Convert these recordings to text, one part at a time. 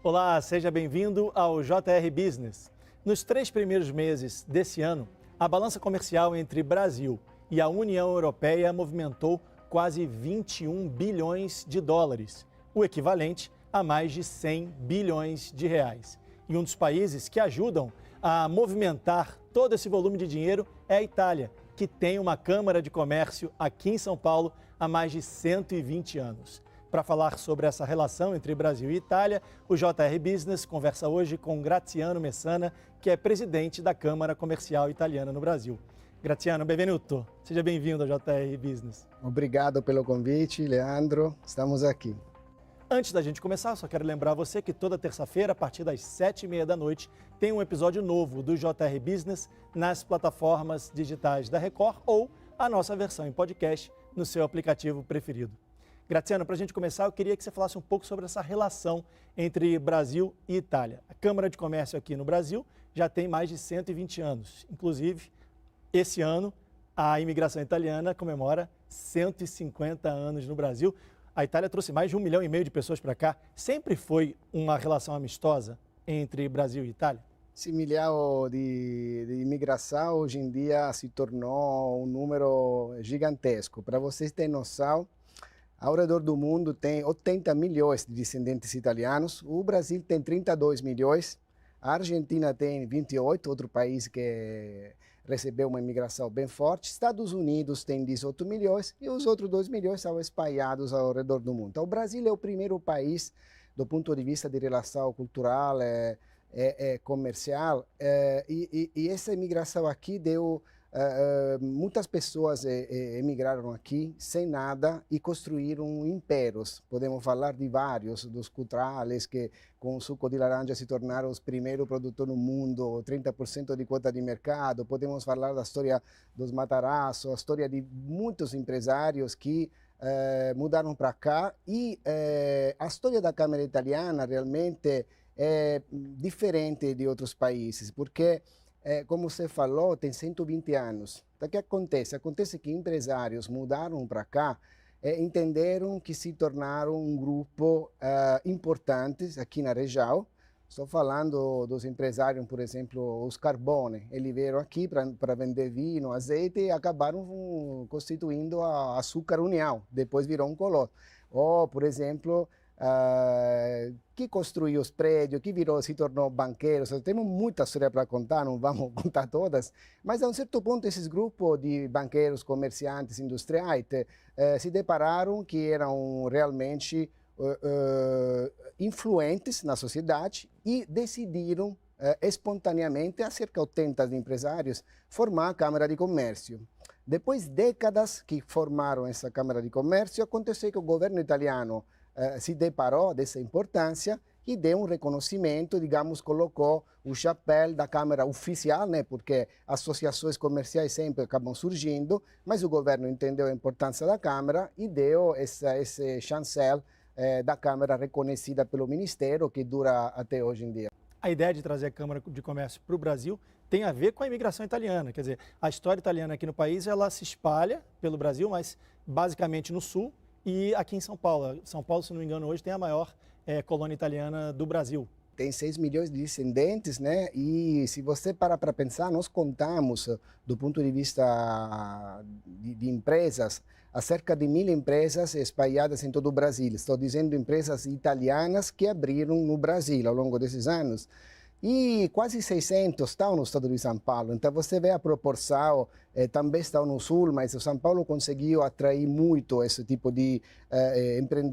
Olá, seja bem-vindo ao JR Business. Nos 3 primeiros meses desse ano, a balança comercial entre Brasil e a União Europeia movimentou quase 21 bilhões de dólares, o equivalente a mais de 100 bilhões de reais. E um dos países que ajudam a movimentar todo esse volume de dinheiro é a Itália, que tem uma Câmara de Comércio aqui em São Paulo há mais de 120 anos. Para falar sobre essa relação entre Brasil e Itália, o JR Business conversa hoje com Graziano Messana, que é presidente da Câmara Comercial Italiana no Brasil. Graziano, benvenuto. Seja bem-vindo ao JR Business. Obrigado pelo convite, Leandro. Estamos aqui. Antes da gente começar, só quero lembrar você que toda terça-feira, a partir das 7h30 da noite, tem um episódio novo do JR Business nas plataformas digitais da Record ou a nossa versão em podcast no seu aplicativo preferido. Graziano, para a gente começar, eu queria que você falasse um pouco sobre essa relação entre Brasil e Itália. A Câmara de Comércio aqui no Brasil já tem mais de 120 anos. Inclusive, esse ano, a imigração italiana comemora 150 anos no Brasil. A Itália trouxe mais de 1,5 milhão de pessoas para cá. Sempre foi uma relação amistosa entre Brasil e Itália? Esse milhão de imigração hoje em dia se tornou um número gigantesco. Para vocês terem noção, ao redor do mundo tem 80 milhões de descendentes italianos, o Brasil tem 32 milhões, a Argentina tem 28, outro país que recebeu uma imigração bem forte, Estados Unidos tem 18 milhões e os outros 2 milhões são espalhados ao redor do mundo. Então, o Brasil é o primeiro país, do ponto de vista de relação cultural, comercial, e essa imigração aqui deu... muitas pessoas emigraram aqui sem nada e construíram impérios. Podemos falar de vários, dos cultrales que com o suco de laranja se tornaram os primeiros produtores no mundo, 30% de quota de mercado. Podemos falar da história dos Matarazzo, a história de muitos empresários que mudaram para cá e a história da Câmara Italiana realmente é diferente de outros países, porque como você falou, tem 120 anos. Então, o que acontece? Acontece que empresários mudaram para cá, entenderam que se tornaram um grupo importante aqui na região. Estou falando dos empresários, por exemplo, os Carbone. Eles vieram aqui para vender vinho, azeite e acabaram constituindo a Açúcar União. Depois virou um colosso. Ou, por exemplo... que construiu os prédios, que se tornou banqueiro. Temos muita história para contar, não vamos contar todas, mas a um certo ponto esses grupos de banqueiros, comerciantes, industriais se depararam que eram realmente influentes na sociedade e decidiram espontaneamente, há cerca de 80 empresários, formar a Câmara de Comércio. Depois de décadas que formaram essa Câmara de Comércio, aconteceu que o governo italiano se deparou dessa importância e deu um reconhecimento, digamos, colocou o chapéu da Câmara oficial, né, porque associações comerciais sempre acabam surgindo, mas o governo entendeu a importância da Câmara e deu esse chancel da Câmara reconhecida pelo Ministério, que dura até hoje em dia. A ideia de trazer a Câmara de Comércio para o Brasil tem a ver com a imigração italiana. Quer dizer, a história italiana aqui no país, ela se espalha pelo Brasil, mas basicamente no sul, e aqui em São Paulo. São Paulo, se não me engano, hoje tem a maior colônia italiana do Brasil. Tem 6 milhões de descendentes, né? E se você para pensar, nós contamos, do ponto de vista de empresas, há cerca de 1.000 empresas espalhadas em todo o Brasil. Estou dizendo empresas italianas que abriram no Brasil ao longo desses anos. E quase 600 estão no estado de São Paulo. Então você vê a proporção, também estão no sul, mas o São Paulo conseguiu atrair muito esse tipo de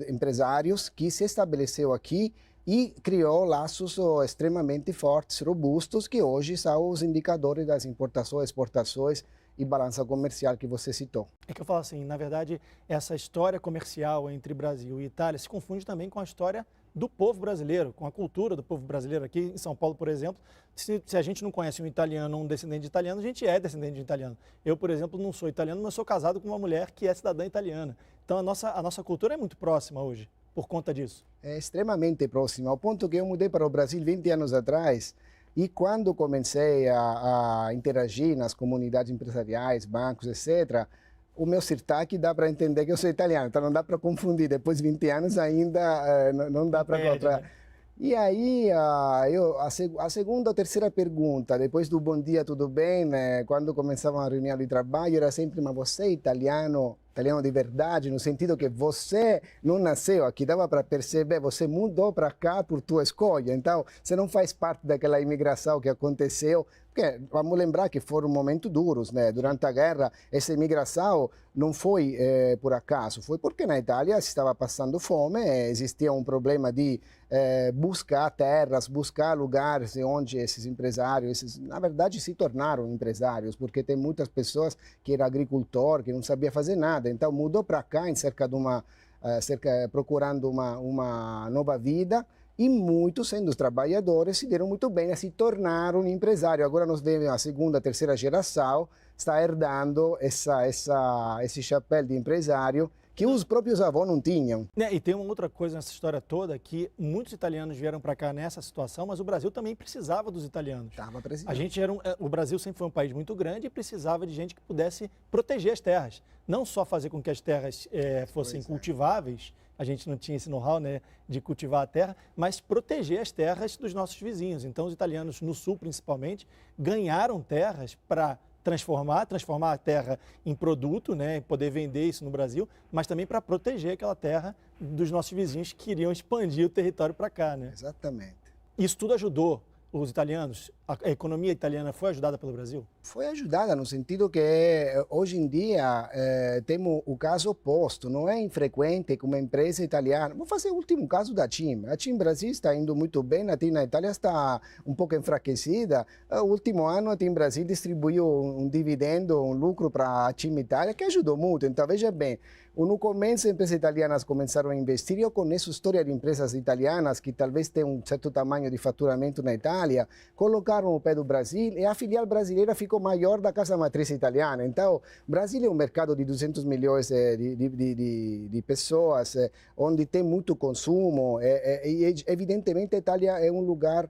empresários que se estabeleceu aqui e criou laços extremamente fortes, robustos, que hoje são os indicadores das importações, exportações e balança comercial que você citou. É que eu falo assim, na verdade, essa história comercial entre Brasil e Itália se confunde também com a história do povo brasileiro, com a cultura do povo brasileiro. Aqui em São Paulo, por exemplo, se a gente não conhece um italiano ou um descendente de italiano, a gente é descendente de italiano. Eu, por exemplo, não sou italiano, mas sou casado com uma mulher que é cidadã italiana. Então, a nossa cultura é muito próxima hoje, por conta disso. É extremamente próxima, ao ponto que eu mudei para o Brasil 20 anos atrás, e quando comecei a interagir nas comunidades empresariais, bancos, etc., o meu sotaque dá para entender que eu sou italiano, então não dá para confundir. Depois de 20 anos ainda não dá para encontrar. E aí, a segunda ou terceira pergunta, depois do bom dia, tudo bem, né? Quando começava a reunião de trabalho, era sempre, mas você é italiano, italiano de verdade, no sentido que você não nasceu aqui, dava para perceber, você mudou para cá por tua escolha, então você não faz parte daquela imigração que aconteceu, porque vamos lembrar que foram momentos duros, né? Durante a guerra, essa imigração não foi por acaso, foi porque na Itália se estava passando fome, existia um problema de buscar terras, buscar lugares onde esses empresários, na verdade, se tornaram empresários, porque tem muitas pessoas que eram agricultor, que não sabia fazer nada, então mudou para cá em cerca de procurando uma nova vida. E muitos, sendo trabalhadores, se deram muito bem a se tornar um empresário. Agora nós vemos a segunda, terceira geração está herdando esse chapéu de empresário que os próprios avós não tinham. E tem uma outra coisa nessa história toda, que muitos italianos vieram para cá nessa situação, mas o Brasil também precisava dos italianos. Estava precisando. O Brasil sempre foi um país muito grande e precisava de gente que pudesse proteger as terras. Não só fazer com que as terras fossem cultiváveis, a gente não tinha esse know-how, né, de cultivar a terra, mas proteger as terras dos nossos vizinhos. Então, os italianos, no sul principalmente, ganharam terras para transformar a terra em produto, né, e poder vender isso no Brasil, mas também para proteger aquela terra dos nossos vizinhos que queriam expandir o território para cá, né? Exatamente. Isso tudo ajudou os italianos? A economia italiana foi ajudada pelo Brasil? Foi ajudada no sentido que hoje em dia temos o caso oposto. Não é infrequente que uma empresa italiana... Vou fazer o último caso da TIM. A TIM Brasil está indo muito bem, a TIM na Itália está um pouco enfraquecida. No último ano a TIM Brasil distribuiu um dividendo, um lucro para a TIM Itália, que ajudou muito. Então, veja bem, no começo, empresas italianas começaram a investir. Eu conheço história de empresas italianas que talvez tenham um certo tamanho de faturamento na Itália, colocaram o pé do Brasil e a filial brasileira ficou maior da casa matriz italiana. Então, o Brasil é um mercado de 200 milhões de pessoas, onde tem muito consumo e, evidentemente, a Itália é um lugar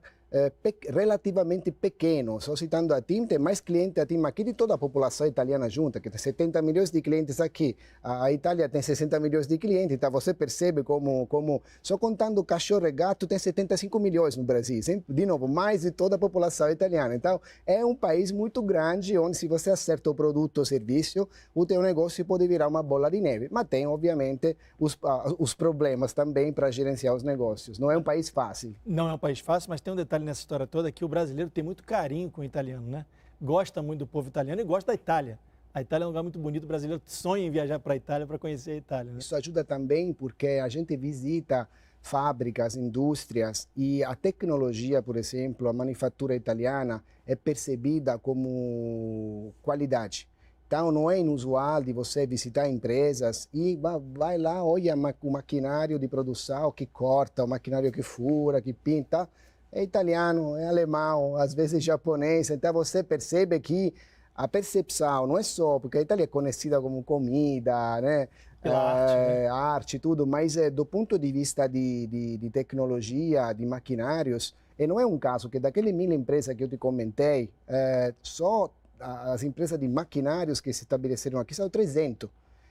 relativamente pequeno. Só citando a TIM, tem mais clientes a TIM aqui de toda a população italiana junta, que tem 70 milhões de clientes aqui. A Itália tem 60 milhões de clientes, então você percebe como só contando cachorro e gato, tem 75 milhões no Brasil. De novo, mais de toda a população italiana. Então, é um país muito grande, onde se você acerta o produto ou serviço, o teu negócio pode virar uma bola de neve. Mas tem, obviamente, os problemas também para gerenciar os negócios. Não é um país fácil. Não é um país fácil, mas tem um detalhe nessa história toda que o brasileiro tem muito carinho com o italiano, né? Gosta muito do povo italiano e gosta da Itália. A Itália é um lugar muito bonito, o brasileiro sonha em viajar para a Itália para conhecer a Itália, né? Isso ajuda também porque a gente visita fábricas, indústrias e a tecnologia, por exemplo, a manufatura italiana é percebida como qualidade. Então, não é inusual de você visitar empresas e vai lá, olha o maquinário de produção que corta, o maquinário que fura, que pinta. É italiano, é alemão, às vezes japonês. Então, você percebe que a percepção não é só, porque a Itália é conhecida como comida, né? Arte e tudo, mas do ponto de vista de tecnologia, de maquinários, e não é um caso que daqueles 1000 empresas que eu te comentei, só as empresas de maquinários que se estabeleceram aqui são 300.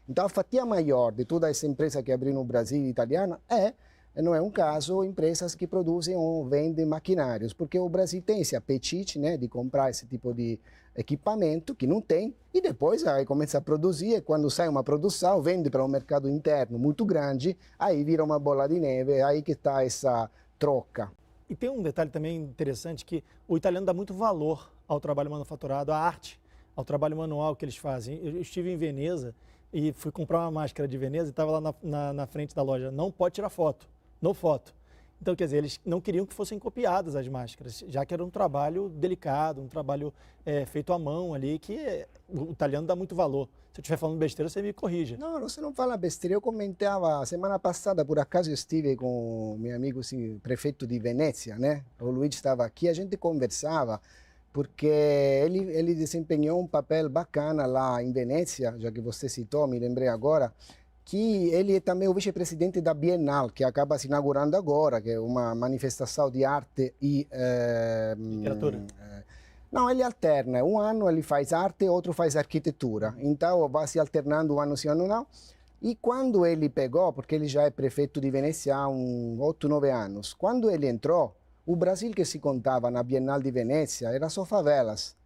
Então, a fatia maior de toda essa empresa que abriu no Brasil italiana não é um caso empresas que produzem ou vendem maquinários, porque o Brasil tem esse apetite, né, de comprar esse tipo de equipamento que não tem, e depois aí começa a produzir, e quando sai uma produção, vende para um mercado interno muito grande, aí vira uma bola de neve, é aí que está essa troca. E tem um detalhe também interessante, que o italiano dá muito valor ao trabalho manufaturado, à arte, ao trabalho manual que eles fazem. Eu estive em Veneza e fui comprar uma máscara de Veneza e estava lá na frente da loja, não pode tirar foto, no foto. Então, quer dizer, eles não queriam que fossem copiadas as máscaras, já que era um trabalho delicado, um trabalho feito à mão ali, que o italiano dá muito valor. Se eu estiver falando besteira, você me corrija. Não, você não fala besteira. Eu comentava, semana passada, por acaso, eu estive com meu amigo prefeito de Venezia, né? O Luigi estava aqui, a gente conversava, porque ele desempenhou um papel bacana lá em Venezia, já que você citou, me lembrei agora, que ele é também o vice-presidente da Bienal, que acaba se inaugurando agora, que é uma manifestação de arte e... literatura? Não, ele alterna. Um ano ele faz arte, outro faz arquitetura. Então, vai se alternando um ano sim, ano não. E quando ele pegou, porque ele já é prefeito de Venezia há 8, 9 anos, quando ele entrou, o Brasil que se contava na Bienal de Venezia era só favelas.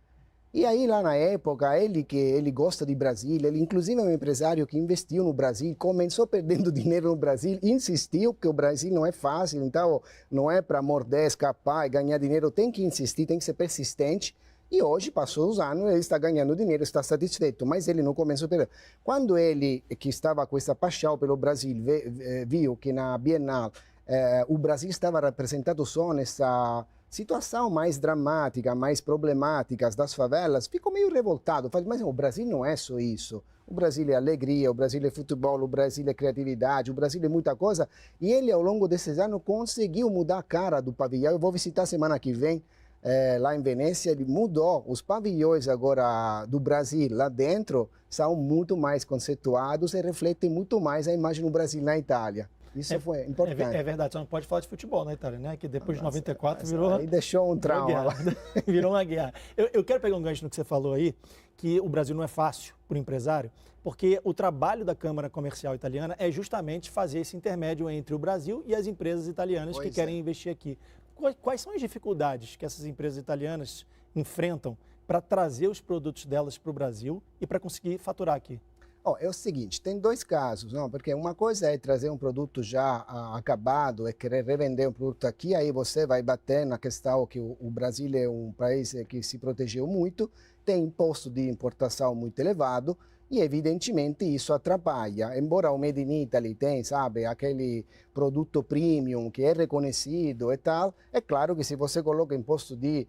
E aí, lá na época, ele gosta de Brasil, ele inclusive é um empresário que investiu no Brasil, começou perdendo dinheiro no Brasil, insistiu que o Brasil não é fácil, então não é para morder, escapar e ganhar dinheiro, tem que insistir, tem que ser persistente. E hoje, passou os anos, ele está ganhando dinheiro, está satisfeito, mas ele não começou a perder. Quando ele, que estava com essa paixão pelo Brasil, viu que na Bienal o Brasil estava representado só nessa situação mais dramática, mais problemática das favelas, ficou meio revoltado. Falei, mas o Brasil não é só isso. O Brasil é alegria, o Brasil é futebol, o Brasil é criatividade, o Brasil é muita coisa. E ele, ao longo desses anos, conseguiu mudar a cara do pavilhão. Eu vou visitar semana que vem, lá em Venezia, ele mudou. Os pavilhões agora do Brasil lá dentro são muito mais conceituados e refletem muito mais a imagem do Brasil na Itália. Isso foi importante. É verdade, só não pode falar de futebol na Itália, né? Que depois de 94 virou... Aí deixou um trauma lá. Virou uma guerra. Eu quero pegar um gancho no que você falou aí, que o Brasil não é fácil para o empresário, porque o trabalho da Câmara Comercial Italiana é justamente fazer esse intermédio entre o Brasil e as empresas italianas que querem investir aqui. Quais são as dificuldades que essas empresas italianas enfrentam para trazer os produtos delas para o Brasil e para conseguir faturar aqui? É o seguinte, tem dois casos, não? Porque uma coisa é trazer um produto já acabado e querer revender um produto aqui, aí você vai bater na questão que o Brasil é um país que se protegeu muito, tem imposto de importação muito elevado e evidentemente isso atrapalha. Embora o Made in Italy tem, sabe, aquele produto premium que é reconhecido e tal, é claro que se você coloca imposto de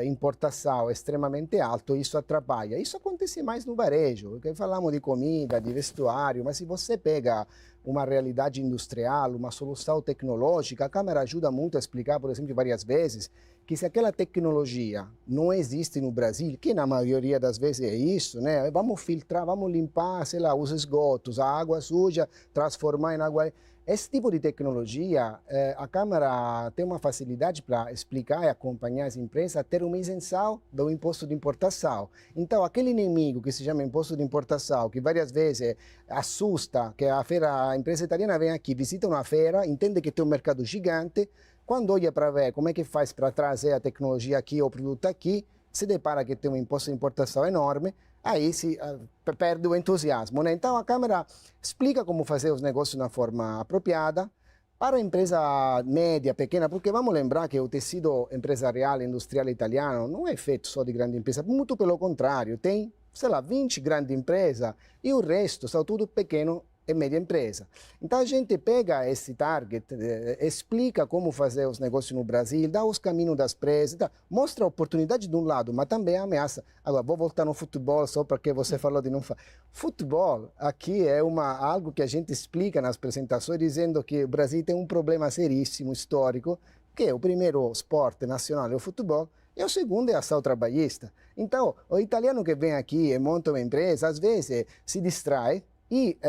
importação extremamente alto, isso atrapalha. Isso acontece mais no varejo, porque falamos de comida, de vestuário, mas se você pega uma realidade industrial, uma solução tecnológica, a Câmara ajuda muito a explicar, por exemplo, várias vezes, que se aquela tecnologia não existe no Brasil, que na maioria das vezes é isso, né? Vamos filtrar, vamos limpar, sei lá, os esgotos, a água suja, transformar em água... Esse tipo de tecnologia, a Câmara tem uma facilidade para explicar e acompanhar as empresas a ter uma isenção do imposto de importação. Então, aquele inimigo que se chama imposto de importação, que várias vezes assusta, que a empresa italiana vem aqui, visita uma feira, entende que tem um mercado gigante, quando olha para ver como é que faz para trazer a tecnologia aqui ou o produto aqui, se depara que tem um imposto de importação enorme, aí se perde o entusiasmo, né? Então a Câmara explica como fazer os negócios na forma apropriada para a empresa média, pequena, porque vamos lembrar que o tecido empresarial industrial italiano não é feito só de grande empresa, muito pelo contrário, tem, sei lá, 20 grandes empresas e o resto são tudo pequeno e média empresa. Então a gente pega esse target, explica como fazer os negócios no Brasil, dá os caminhos das empresas, mostra a oportunidade de um lado, mas também a ameaça. Agora, vou voltar no futebol só porque você falou de não falar. Futebol aqui é algo que a gente explica nas apresentações, dizendo que o Brasil tem um problema seríssimo, histórico, que é o primeiro esporte nacional é o futebol, e o segundo é a ação trabalhista. Então, o italiano que vem aqui e monta uma empresa, às vezes se distrai, e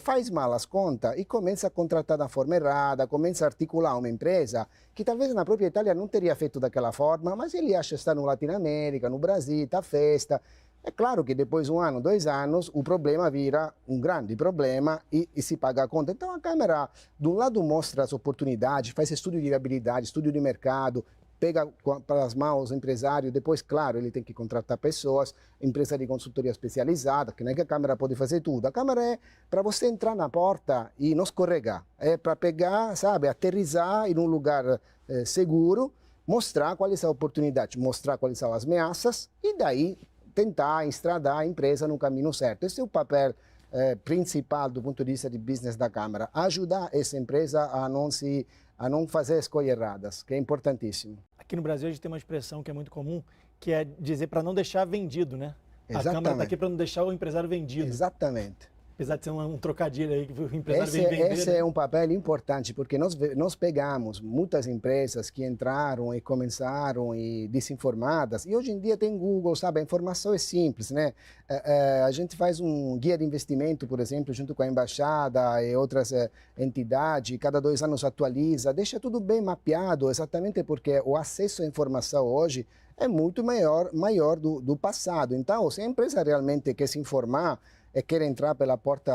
faz mal as contas e começa a contratar da forma errada, começa a articular uma empresa que talvez na própria Itália não teria feito daquela forma, mas ele acha que está no Latinoamérica, no Brasil, está festa. É claro que depois de 1 ano, 2 anos, o problema vira um grande problema e se paga a conta. Então a Câmara, de um lado, mostra as oportunidades, faz estudo de viabilidade, estudo de mercado, pega para as mãos o empresário, depois, claro, ele tem que contratar pessoas, empresa de consultoria especializada, que não é que a Câmara pode fazer tudo. A Câmara é para você entrar na porta e não escorregar. É para pegar, sabe, aterrissar em um lugar seguro, mostrar quais são as oportunidades, mostrar quais são as ameaças e daí tentar estradar a empresa no caminho certo. Esse é o papel principal do ponto de vista de business da Câmara, ajudar essa empresa a não fazer escolhas erradas, que é importantíssimo. Aqui no Brasil a gente tem uma expressão que é muito comum, que é dizer para não deixar vendido, né? Exatamente. A Câmara está aqui para não deixar o empresário vendido. Exatamente. Apesar de ser um trocadilho aí, que o empresário vem vender. Esse é um papel importante, porque nós pegamos muitas empresas que entraram e começaram desinformadas, e hoje em dia tem Google, sabe, a informação é simples, né? A gente faz um guia de investimento, por exemplo, junto com a Embaixada e outras entidades, cada 2 anos atualiza, deixa tudo bem mapeado, exatamente porque o acesso à informação hoje é muito maior do passado. Então, se a empresa realmente quer se informar, e quer entrar pela porta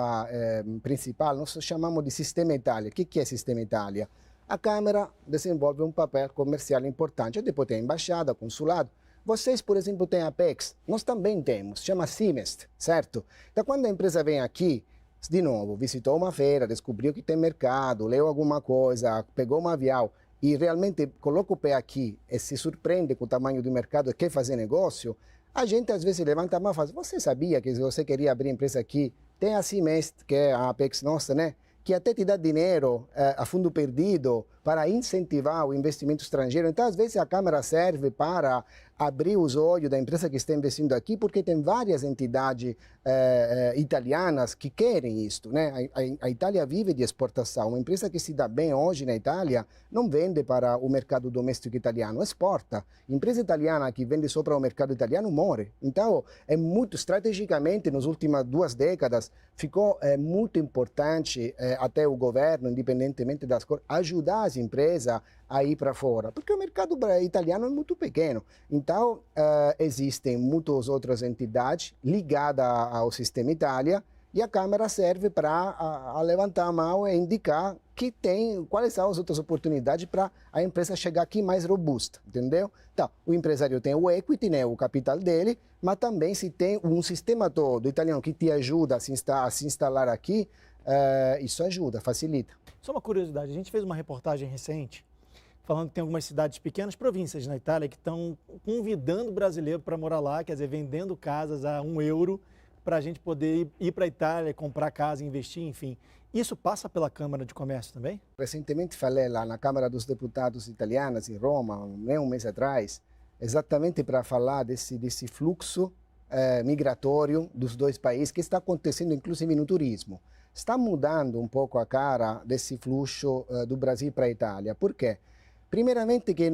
principal, nós chamamos de Sistema Itália. O que é Sistema Itália? A Câmara desenvolve um papel comercial importante, depois tem a embaixada, consulado. Vocês, por exemplo, têm a Apex, nós também temos, chama Simest, certo? Então, quando a empresa vem aqui, de novo, visitou uma feira, descobriu que tem mercado, leu alguma coisa, pegou um avião e realmente coloca o pé aqui e se surpreende com o tamanho do mercado e quer fazer negócio, a gente às vezes levanta a mão e fala, você sabia que se você queria abrir empresa aqui, tem a Simest, que é a Apex nossa, né? Que até te dá dinheiro a fundo perdido para incentivar o investimento estrangeiro. Então, às vezes, a Câmara serve para abrir os olhos da empresa que está investindo aqui, porque tem várias entidades italianas que querem isto, né? A Itália vive de exportação. Uma empresa que se dá bem hoje na Itália não vende para o mercado doméstico italiano, exporta. Empresa italiana que vende só para o mercado italiano morre. Então, é muito, estrategicamente, nas últimas 2 décadas, ficou muito importante até o governo, independentemente das coisas, ajudar as empresas a ir para fora, porque o mercado italiano é muito pequeno. Então, existem muitas outras entidades ligadas ao Sistema Itália e a Câmara serve para levantar a mão e indicar que tem, quais são as outras oportunidades para a empresa chegar aqui mais robusta, entendeu? Então, o empresário tem o equity, né, o capital dele, mas também se tem um sistema todo italiano que te ajuda a se instalar aqui, isso ajuda, facilita. Só uma curiosidade, a gente fez uma reportagem recente falando que tem algumas cidades pequenas, províncias na Itália, que estão convidando o brasileiro para morar lá, quer dizer, vendendo casas a €1 para a gente poder ir para a Itália, comprar casa, investir, enfim. Isso passa pela Câmara de Comércio também? Recentemente falei lá na Câmara dos Deputados italianas, em Roma, um mês atrás, exatamente para falar desse fluxo migratório dos dois países que está acontecendo, inclusive no turismo. Está mudando um pouco a cara desse fluxo do Brasil para a Itália. Por quê? Primeiramente que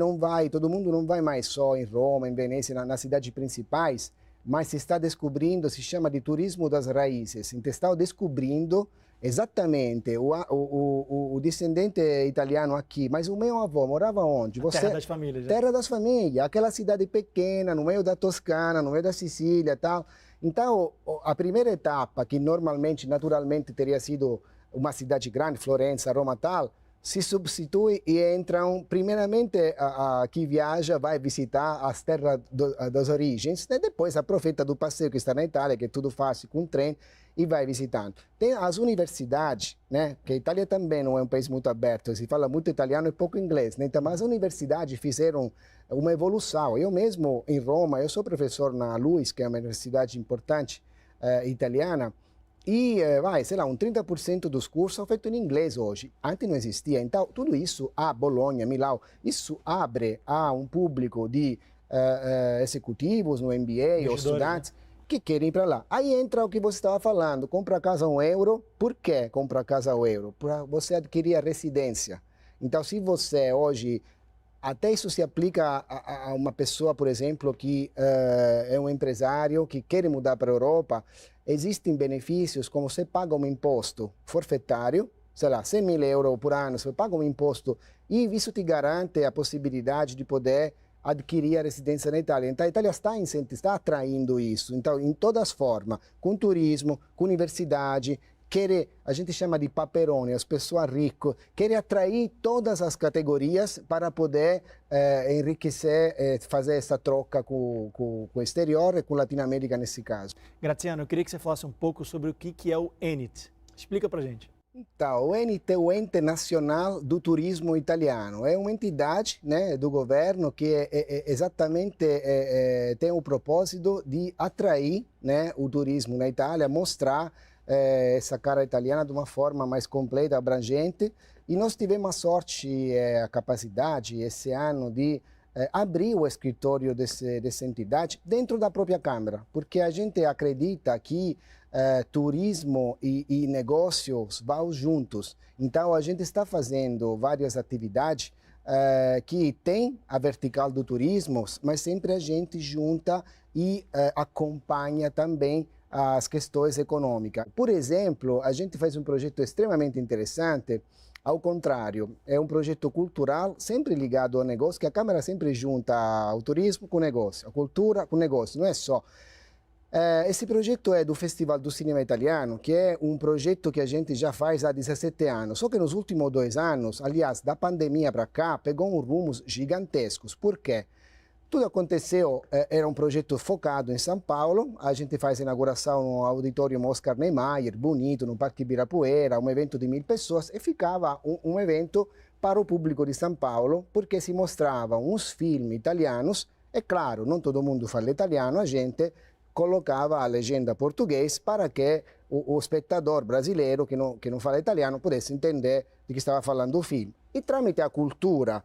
todo mundo não vai mais só em Roma, em Venezia, nas cidades principais, mas se está descobrindo, se chama de turismo das raízes. Então, está descobrindo exatamente o descendente italiano aqui, mas o meu avô morava onde? Terra das famílias. Terra das famílias, aquela cidade pequena, no meio da Toscana, no meio da Sicília e tal. Então, a primeira etapa, que normalmente, naturalmente, teria sido uma cidade grande, Florença, Roma tal, se substitui e entram, primeiramente, quem viaja vai visitar as terras das origens, e depois aproveita do passeio que está na Itália, que é tudo fácil com trem, e vai visitando. Tem as universidades, né? Que a Itália também não é um país muito aberto, se fala muito italiano e pouco inglês, né? Então, mas as universidades fizeram uma evolução. Eu mesmo, em Roma, eu sou professor na LUISS, que é uma universidade importante italiana, e sei lá, 30% dos cursos são feitos em inglês hoje. Antes não existia. Então, tudo isso a Bolonha, Milão, isso abre a um público de executivos no MBA ou estudantes que querem ir para lá. Aí entra o que você estava falando, compra a casa a €1. Por que compra a casa a €1? Para você adquirir a residência. Então, se você hoje, até isso se aplica a uma pessoa, por exemplo, que é um empresário que quer mudar para a Europa, existem benefícios como você paga um imposto forfetário, sei lá, €100.000 por ano, você paga um imposto e isso te garante a possibilidade de poder adquirir a residência na Itália. Então, a Itália está atraindo isso. Então, em todas as formas, com turismo, com universidade, a gente chama de paperone, as pessoas ricas, querem atrair todas as categorias para poder enriquecer, fazer essa troca com o exterior e com a Latinoamérica nesse caso. Graziano, eu queria que você falasse um pouco sobre o que é o ENIT. Explica para a gente. Então, o ENIT é o Ente Nacional do Turismo Italiano. É uma entidade, né, do governo que exatamente tem o propósito de atrair, né, o turismo na Itália, mostrar essa cara italiana de uma forma mais completa, abrangente. E nós tivemos a sorte, a capacidade, esse ano, de abrir o escritório dessa entidade dentro da própria Câmara, porque a gente acredita que turismo e negócios vão juntos. Então, a gente está fazendo várias atividades que tem a vertical do turismo, mas sempre a gente junta e acompanha também as questões econômicas. Por exemplo, a gente faz um projeto extremamente interessante. Ao contrário, é um projeto cultural sempre ligado ao negócio, que a Câmara sempre junta o turismo com o negócio, a cultura com o negócio. Não é só. Esse projeto é do Festival do Cinema Italiano, que é um projeto que a gente já faz há 17 anos. Só que nos últimos 2 anos, aliás, da pandemia para cá, pegou rumos gigantescos. Por quê? Tudo aconteceu, era um projeto focado em São Paulo, a gente faz a inauguração no auditório Oscar Niemeyer, bonito, no Parque Ibirapuera, um evento de 1.000 pessoas, e ficava um evento para o público de São Paulo, porque se mostravam uns filmes italianos, e claro, não todo mundo fala italiano, a gente colocava a legenda português para que o espectador brasileiro que não fala italiano pudesse entender de que estava falando o filme. E tramite a cultura,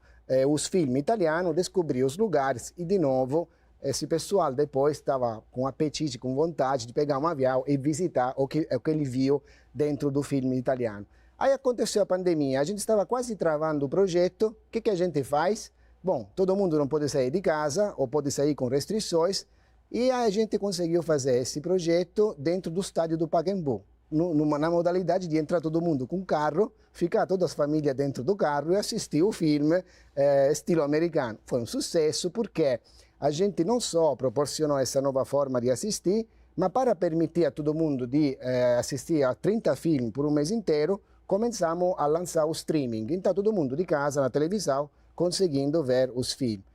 os filmes italianos, descobriu os lugares e, de novo, esse pessoal depois estava com apetite, com vontade de pegar um avião e visitar o que ele viu dentro do filme italiano. Aí aconteceu a pandemia, a gente estava quase travando o projeto, o que a gente faz? Bom, todo mundo não pode sair de casa ou pode sair com restrições, e a gente conseguiu fazer esse projeto dentro do estádio do Pacaembu, na modalidade de entrar todo mundo com carro, ficar todas as famílias dentro do carro e assistir o filme estilo americano. Foi um sucesso porque a gente não só proporcionou essa nova forma de assistir, mas para permitir a todo mundo de assistir a 30 filmes por um mês inteiro, começamos a lançar o streaming. Então todo mundo de casa, na televisão, conseguindo ver os filmes.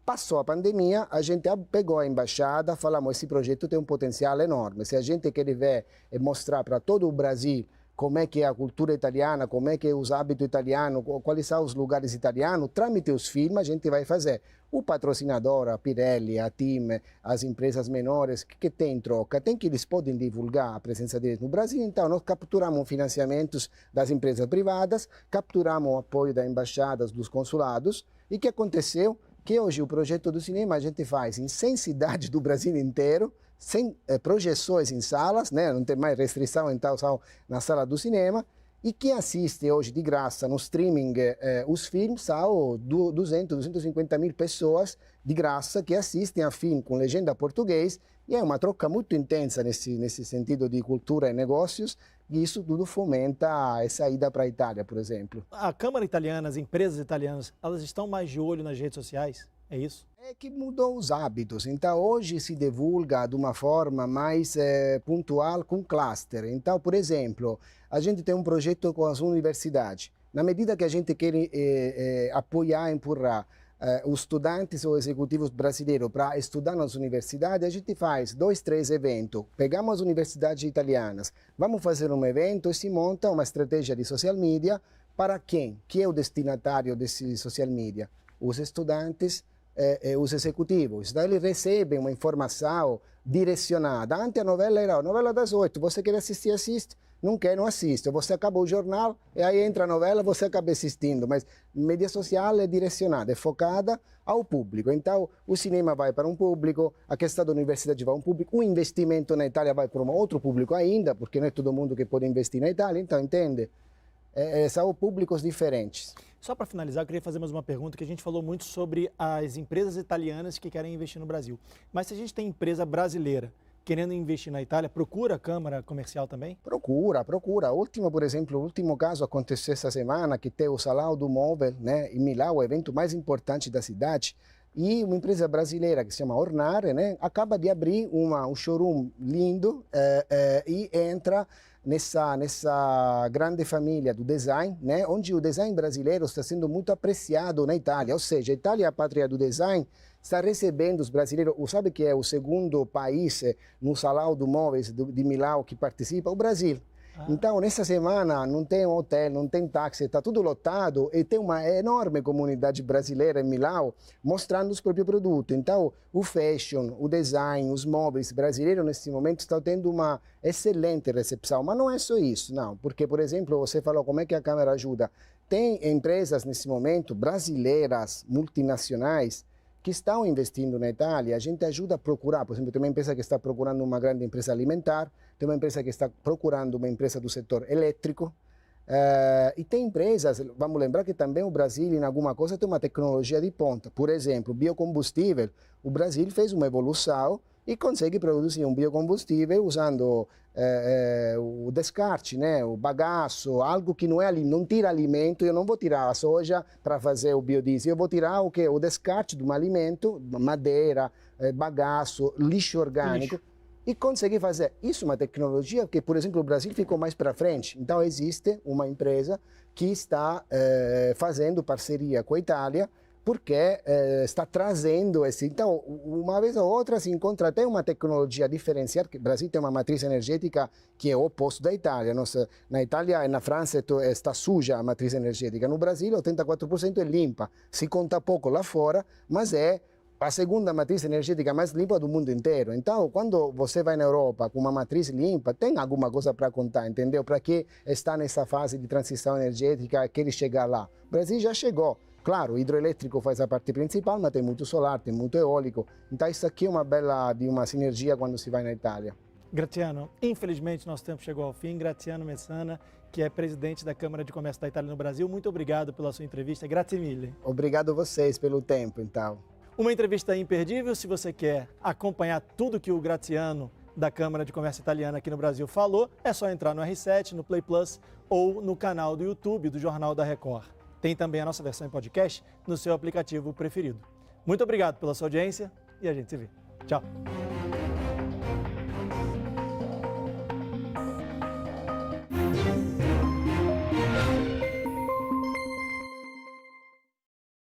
Passou a pandemia, a gente pegou a embaixada, falamos, esse projeto tem um potencial enorme. Se a gente quer ver e mostrar para todo o Brasil como é que é a cultura italiana, como é que é os hábitos italianos, quais são os lugares italianos, trâmite os filmes, a gente vai fazer. O patrocinador, a Pirelli, a TIM, as empresas menores, que tem em troca? Tem que eles podem divulgar a presença deles no Brasil, então nós capturamos financiamentos das empresas privadas, capturamos o apoio das embaixadas, dos consulados, e o que aconteceu? Que hoje o projeto do cinema a gente faz em 100 cidades do Brasil inteiro, sem projeções em salas, né? Não tem mais restrição, então são na sala do cinema, e quem assiste hoje de graça no streaming os filmes são 250 mil pessoas de graça que assistem a filme com legenda português, e é uma troca muito intensa nesse sentido de cultura e negócios, e isso tudo fomenta a saída para a Itália, por exemplo. A Câmara Italiana, as empresas italianas, elas estão mais de olho nas redes sociais? É isso? É que mudou os hábitos. Então, hoje se divulga de uma forma mais pontual com cluster. Então, por exemplo, a gente tem um projeto com as universidades. Na medida que a gente quer apoiar, empurrar os estudantes ou executivos brasileiros para estudar nas universidades, a gente faz 2, 3 eventos. Pegamos as universidades italianas, vamos fazer um evento e se monta uma estratégia de social media para quem? Que é o destinatário desse social media? Os estudantes e os executivos. Então, eles recebem uma informação direcionada. Antes a novela era a novela das 8, você quer assistir, assiste. Não quer, não assiste. Você acabou o jornal e aí entra a novela, você acaba assistindo. Mas mídia social é direcionada, é focada ao público. Então, o cinema vai para um público, a questão da universidade vai para um público, o investimento na Itália vai para um outro público ainda, porque não é todo mundo que pode investir na Itália. Então, entende? São públicos diferentes. Só para finalizar, eu queria fazer mais uma pergunta, que a gente falou muito sobre as empresas italianas que querem investir no Brasil. Mas se a gente tem empresa brasileira querendo investir na Itália, procura a Câmara Comercial também? Procura. Por exemplo, o último caso aconteceu essa semana, que tem o Salão do Móvel, né, em Milão, o evento mais importante da cidade, e uma empresa brasileira que se chama Ornare, né, acaba de abrir um showroom lindo e entra nessa grande família do design, né, onde o design brasileiro está sendo muito apreciado na Itália. Ou seja, a Itália é a pátria do design, está recebendo os brasileiros. Sabe que é o segundo país no Salão do Móveis de Milão que participa? O Brasil. Então, nessa semana, não tem hotel, não tem táxi, está tudo lotado e tem uma enorme comunidade brasileira em Milão mostrando os próprios produtos. Então, o fashion, o design, os móveis brasileiros, nesse momento, estão tendo uma excelente recepção. Mas não é só isso, não. Porque, por exemplo, você falou como é que a Câmara ajuda. Tem empresas, nesse momento, brasileiras, multinacionais, que estão investindo na Itália. A gente ajuda a procurar, por exemplo, tem uma empresa que está procurando uma grande empresa alimentar, tem uma empresa que está procurando uma empresa do setor elétrico, e tem empresas, vamos lembrar que também o Brasil, em alguma coisa, tem uma tecnologia de ponta. Por exemplo, biocombustível. O Brasil fez uma evolução e consegue produzir um biocombustível usando o descarte, né, o bagaço, algo que não é não tira alimento. Eu não vou tirar a soja para fazer o biodiesel, eu vou tirar o descarte de um alimento, madeira, bagaço, lixo orgânico. e conseguir fazer isso, uma tecnologia que, por exemplo, o Brasil ficou mais para frente. Então, existe uma empresa que está fazendo parceria com a Itália, porque está trazendo esse. Então, uma vez ou outra se encontra até uma tecnologia diferenciada, porque o Brasil tem uma matriz energética que é o oposto da Itália. Na Itália e na França está suja a matriz energética. No Brasil, 84% é limpa. Se conta pouco lá fora, mas é a segunda matriz energética mais limpa do mundo inteiro. Então, quando você vai na Europa com uma matriz limpa, tem alguma coisa para contar, entendeu? Para que está nessa fase de transição energética, que ele chegar lá. O Brasil já chegou. Claro, o hidroelétrico faz a parte principal, mas tem muito solar, tem muito eólico. Então, isso aqui é uma sinergia quando se vai na Itália. Graziano, infelizmente nosso tempo chegou ao fim. Graziano Messana, que é presidente da Câmara de Comércio da Itália no Brasil, muito obrigado pela sua entrevista. Grazie mille. Obrigado a vocês pelo tempo, então. Uma entrevista imperdível. Se você quer acompanhar tudo que o Graziano da Câmara de Comércio Italiana aqui no Brasil falou, é só entrar no R7, no Play Plus ou no canal do YouTube do Jornal da Record. Tem também a nossa versão em podcast no seu aplicativo preferido. Muito obrigado pela sua audiência e a gente se vê. Tchau!